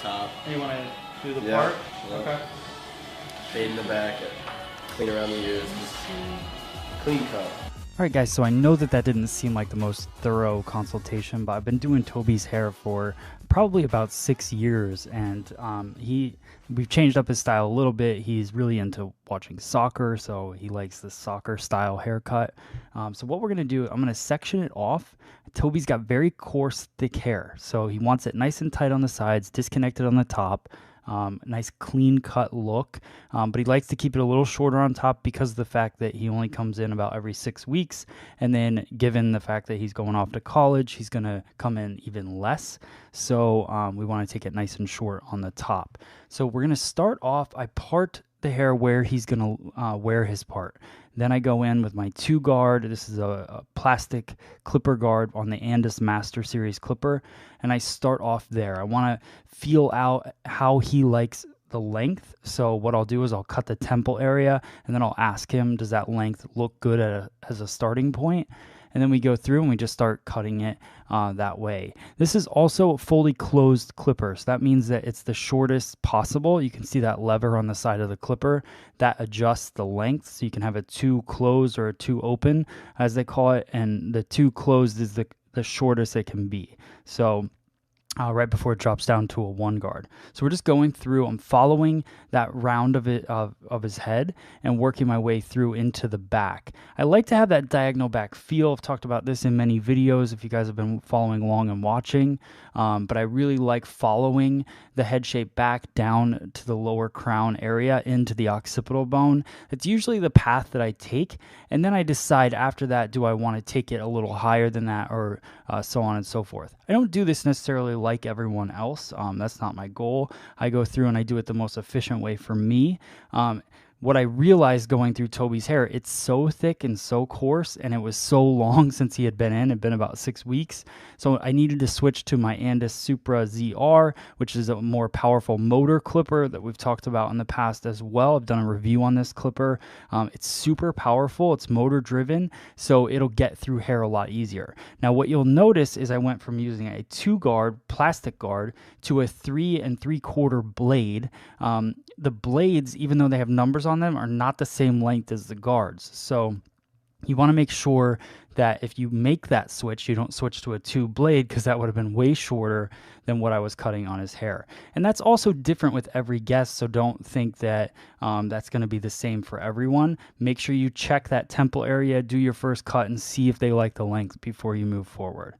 top. And you want to do the Yeah, part? yeah. Okay. Fade in the back, clean around the ears, just clean cut. All right, guys, so I know that didn't seem like the most thorough consultation, but I've been doing Toby's hair for probably about 6 years, and we've changed up his style a little bit. He's really into watching soccer, so he likes the soccer style haircut. So what we're going to do, I'm going to section it off. Toby's got very coarse, thick hair, so he wants it nice and tight on the sides, disconnected on the top. Nice clean cut look, but he likes to keep it a little shorter on top because of the fact that he only comes in about every 6 weeks, and then given the fact that he's going off to college, he's going to come in even less. So we want to take it nice and short on the top. So we're going to start off, I part the hair where he's going to wear his part. Then I go in with my 2 guard. This is a plastic clipper guard on the Andis Master Series clipper, and I start off there. I want to feel out how he likes the length. So what I'll do is I'll cut the temple area, and then I'll ask him, does that length look good as a starting point? And then we go through and we just start cutting it that way. This is also a fully closed clipper, so that means that it's the shortest possible. You can see that lever on the side of the clipper that adjusts the length, so you can have a 2 closed or a 2 open, as they call it, and the 2 closed is the shortest it can be. So right before it drops down to a 1 guard. So we're just going through, I'm following that round of his head and working my way through into the back. I like to have that diagonal back feel. I've talked about this in many videos if you guys have been following along and watching, but I really like following the head shape back down to the lower crown area into the occipital bone. It's usually the path that I take, and then I decide after that, do I want to take it a little higher than that, or so on and so forth. I don't do this necessarily like everyone else. That's not my goal. I go through and I do it the most efficient way for me. What I realized going through Toby's hair, it's so thick and so coarse, and it was so long since he had been in. It had been about 6 weeks. So I needed to switch to my Andis Supra ZR, which is a more powerful motor clipper that we've talked about in the past as well. I've done a review on this clipper. It's super powerful. It's motor driven, so it'll get through hair a lot easier. Now, what you'll notice is I went from using a 2 guard plastic guard to a 3 3/4 blade. The blades, even though they have numbers on them, are not the same length as the guards. So you want to make sure that if you make that switch, you don't switch to a 2 blade, because that would have been way shorter than what I was cutting on his hair. And that's also different with every guest, so don't think that that's going to be the same for everyone. Make sure you check that temple area, do your first cut, and see if they like the length before you move forward.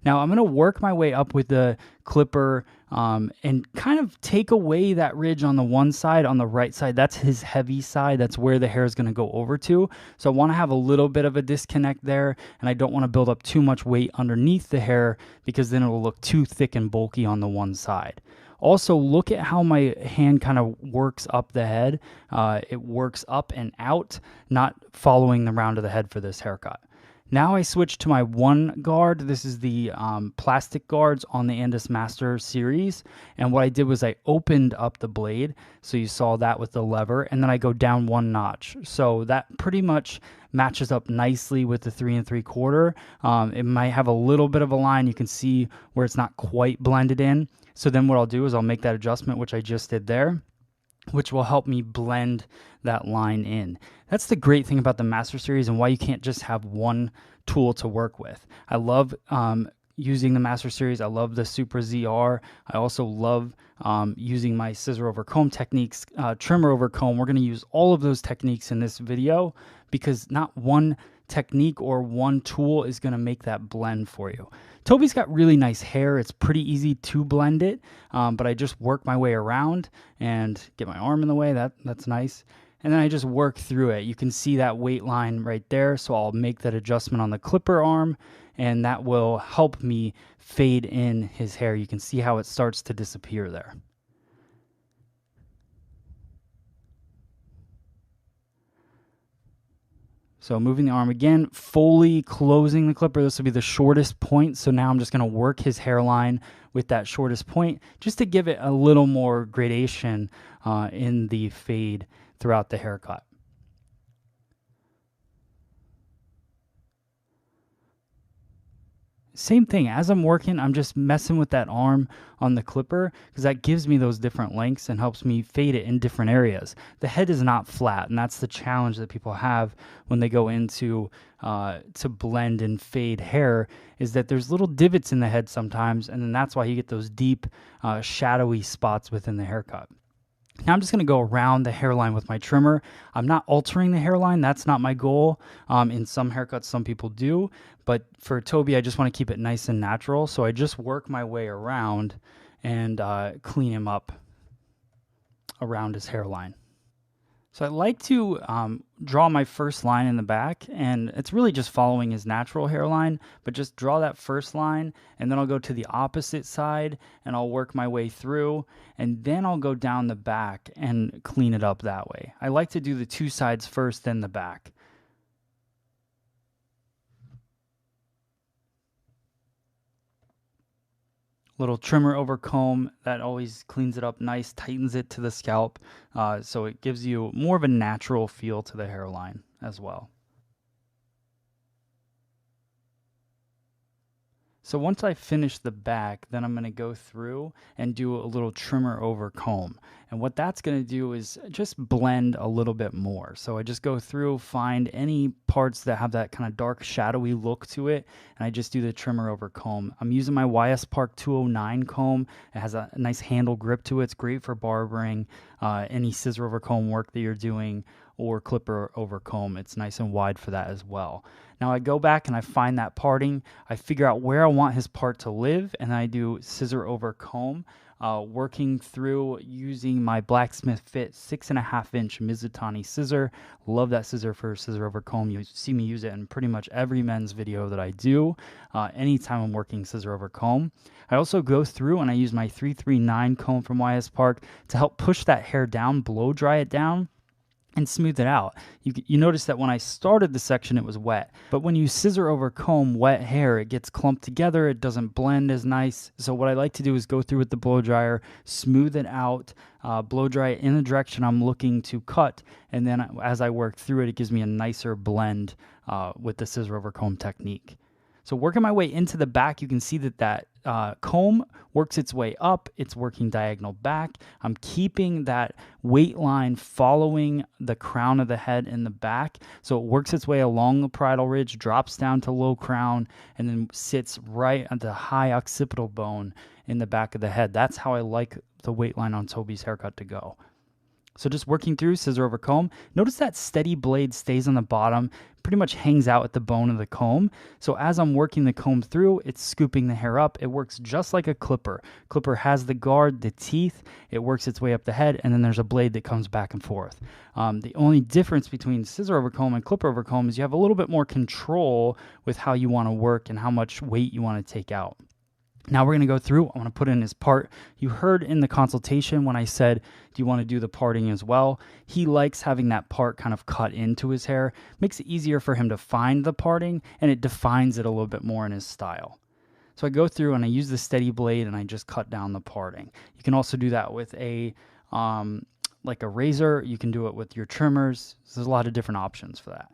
Now, I'm going to work my way up with the clipper and kind of take away that ridge on the one side. On the right side, that's his heavy side. That's where the hair is going to go over to. So I want to have a little bit of a disconnect there, and I don't want to build up too much weight underneath the hair, because then it will look too thick and bulky on the one side. Also, look at how my hand kind of works up the head. It works up and out, not following the round of the head for this haircut. Now I switch to my 1 guard. This is the plastic guards on the Andis Master series. And what I did was I opened up the blade. So you saw that with the lever. And then I go down 1 notch. So that pretty much matches up nicely with the 3 3/4. It might have a little bit of a line. You can see where it's not quite blended in. So then what I'll do is I'll make that adjustment, which I just did there, which will help me blend that line in. That's the great thing about the Master Series, and why you can't just have one tool to work with. I love using the Master Series. I love the Supra ZR. I also love using my scissor over comb techniques, trimmer over comb. We're going to use all of those techniques in this video, because not one technique or one tool is going to make that blend for you. Toby's got really nice hair. It's pretty easy to blend it, but I just work my way around and get my arm in the way. That's nice. And then I just work through it. You can see that weight line right there, so I'll make that adjustment on the clipper arm, and that will help me fade in his hair. You can see how it starts to disappear there. So moving the arm again, fully closing the clipper. This will be the shortest point. So now I'm just going to work his hairline with that shortest point, just to give it a little more gradation in the fade throughout the haircut. same thing. As I'm working, I'm just messing with that arm on the clipper because that gives me those different lengths and helps me fade it in different areas. The head is not flat, and that's the challenge that people have when they go into to blend and fade hair, is that there's little divots in the head sometimes, and then that's why you get those deep, shadowy spots within the haircut. Now I'm just going to go around the hairline with my trimmer. I'm not altering the hairline. That's not my goal. In some haircuts, some people do. But for Toby, I just want to keep it nice and natural. So I just work my way around and clean him up around his hairline. So I like to draw my first line in the back, and it's really just following his natural hairline, but just draw that first line, and then I'll go to the opposite side, and I'll work my way through, and then I'll go down the back and clean it up that way. I like to do the two sides first, then the back. Little trimmer over comb, that always cleans it up nice, tightens it to the scalp, so it gives you more of a natural feel to the hairline as well. So once I finish the back, then I'm going to go through and do a little trimmer over comb. And what that's going to do is just blend a little bit more. So I just go through, find any parts that have that kind of dark, shadowy look to it, and I just do the trimmer over comb. I'm using my YS Park 209 comb. It has a nice handle grip to it. It's great for barbering, any scissor over comb work that you're doing, or clipper over comb. It's nice and wide for that as well. Now I go back and I find that parting. I figure out where I want his part to live, and I do scissor over comb, working through using my Blacksmith Fit 6.5-inch Mizutani scissor. Love that scissor for scissor over comb. You see me use it in pretty much every men's video that I do, anytime I'm working scissor over comb. I also go through and I use my 339 comb from YS Park to help push that hair down, blow dry it down, and smooth it out. You notice that when I started the section, it was wet. But when you scissor over comb wet hair, it gets clumped together. It doesn't blend as nice. So what I like to do is go through with the blow dryer, smooth it out, blow dry it in the direction I'm looking to cut. And then as I work through it, it gives me a nicer blend with the scissor over comb technique. So working my way into the back, you can see that comb works its way up. It's working diagonal back. I'm keeping that weight line following the crown of the head in the back. So it works its way along the parietal ridge, drops down to low crown, and then sits right at the high occipital bone in the back of the head. That's how I like the weight line on Toby's haircut to go. So just working through scissor over comb. Notice that steady blade stays on the bottom, pretty much hangs out at the bone of the comb. So as I'm working the comb through, it's scooping the hair up. It works just like a clipper. Clipper has the guard, the teeth. It works its way up the head, and then there's a blade that comes back and forth. The only difference between scissor over comb and clipper over comb is you have a little bit more control with how you want to work and how much weight you want to take out. Now we're going to go through, I want to put in his part. You heard in the consultation when I said, do you want to do the parting as well? He likes having that part kind of cut into his hair. Makes it easier for him to find the parting, and it defines it a little bit more in his style. So I go through and I use the steady blade and I just cut down the parting. You can also do that with a like a razor. You can do it with your trimmers. So there's a lot of different options for that.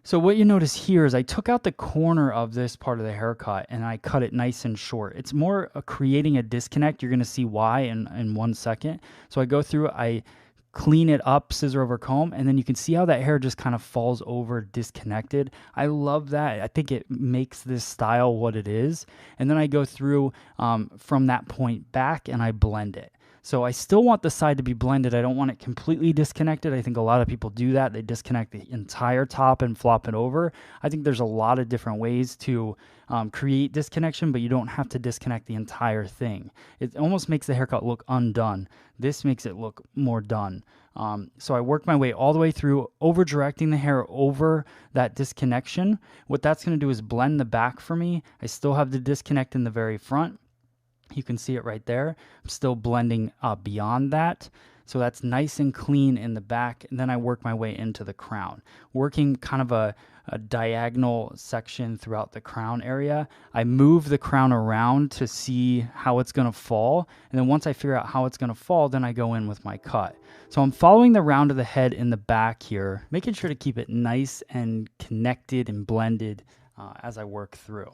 So what you notice here is I took out the corner of this part of the haircut and I cut it nice and short. It's more creating a disconnect. You're going to see why in 1 second. So I go through, I clean it up, scissor over comb, and then you can see how that hair just kind of falls over disconnected. I love that. I think it makes this style what it is. And then I go through from that point back and I blend it. So I still want the side to be blended. I don't want it completely disconnected. I think a lot of people do that. They disconnect the entire top and flop it over. I think there's a lot of different ways to create disconnection, but you don't have to disconnect the entire thing. It almost makes the haircut look undone. This makes it look more done. So I work my way all the way through, over directing the hair over that disconnection. What that's going to do is blend the back for me. I still have the disconnect in the very front. You can see it right there. I'm still blending beyond that. So that's nice and clean in the back. And then I work my way into the crown, working kind of a diagonal section throughout the crown area. I move the crown around to see how it's going to fall. And then once I figure out how it's going to fall, then I go in with my cut. So I'm following the round of the head in the back here, making sure to keep it nice and connected and blended as I work through.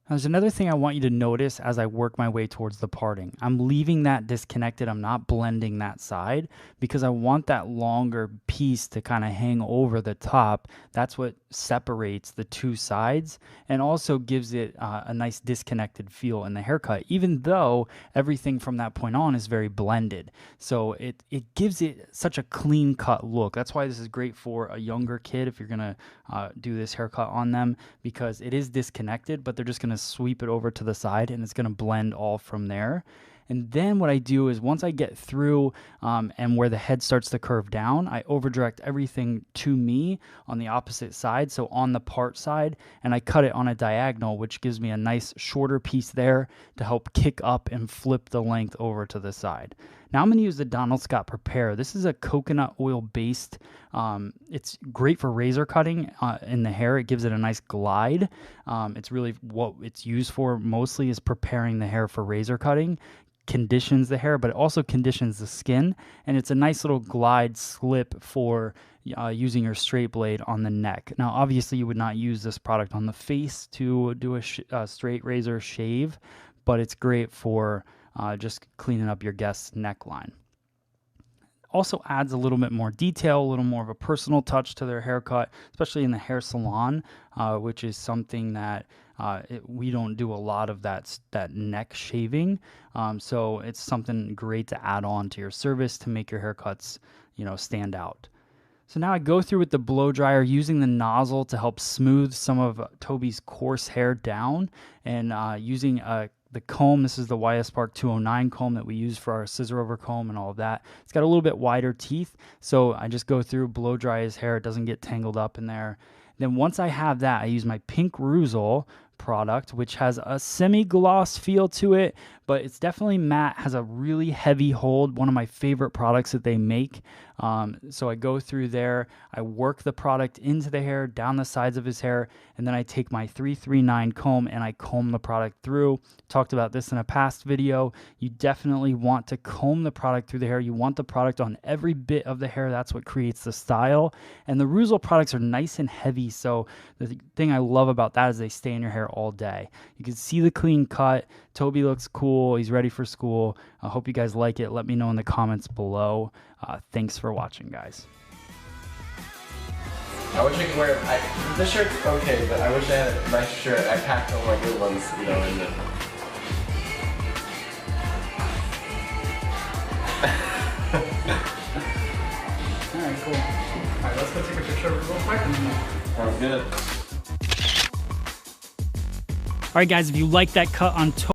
There's another thing I want you to notice as I work my way towards the parting. I'm leaving that disconnected. I'm not blending that side because I want that longer piece to kind of hang over the top. That's what separates the two sides and also gives it a nice disconnected feel in the haircut, even though everything from that point on is very blended. So it gives it such a clean cut look. That's why this is great for a younger kid if you're going to do this haircut on them, because it is disconnected, but they're just going to sweep it over to the side and it's going to blend all from there. And then what I do is once I get through and where the head starts to curve down, I overdirect everything to me on the opposite side, so on the part side, and I cut it on a diagonal, which gives me a nice shorter piece there to help kick up and flip the length over to the side. Now I'm going to use the Donald Scott Prepare. This is a coconut oil based. It's great for razor cutting in the hair. It gives it a nice glide. It's really what it's used for mostly is preparing the hair for razor cutting. Conditions the hair, but it also conditions the skin, and it's a nice little glide slip for using your straight blade on the neck. Now obviously you would not use this product on the face to do a straight razor shave, but it's great for just cleaning up your guest's neckline. Also adds a little bit more detail, a little more of a personal touch to their haircut, especially in the hair salon, which is something that we don't do a lot of that neck shaving. So it's something great to add on to your service to make your haircuts, stand out. So now I go through with the blow dryer using the nozzle to help smooth some of Toby's coarse hair down, and using the comb. This is the YS Park 209 comb that we use for our scissor over comb and all of that. It's got a little bit wider teeth, so I just go through, blow dry his hair. It doesn't get tangled up in there. Then once I have that, I use my Pink Ruzel product, which has a semi-gloss feel to it, but it's definitely matte, has a really heavy hold, one of my favorite products that they make. So I go through there, I work the product into the hair, down the sides of his hair, and then I take my 339 comb and I comb the product through. Talked about this in a past video. You definitely want to comb the product through the hair. You want the product on every bit of the hair. That's what creates the style. And the Ruzel products are nice and heavy, so the thing I love about that is they stay in your hair all day. You can see the clean cut. Toby looks cool. He's ready for school. I hope you guys like it. Let me know in the comments below. Thanks for watching, guys. I wish I could wear this shirt's okay, but I wish I had a nice shirt. I packed all my good ones, and then Alright, cool. Alright, let's go take a picture of it real quick. sounds good. Alright guys, if you like that cut on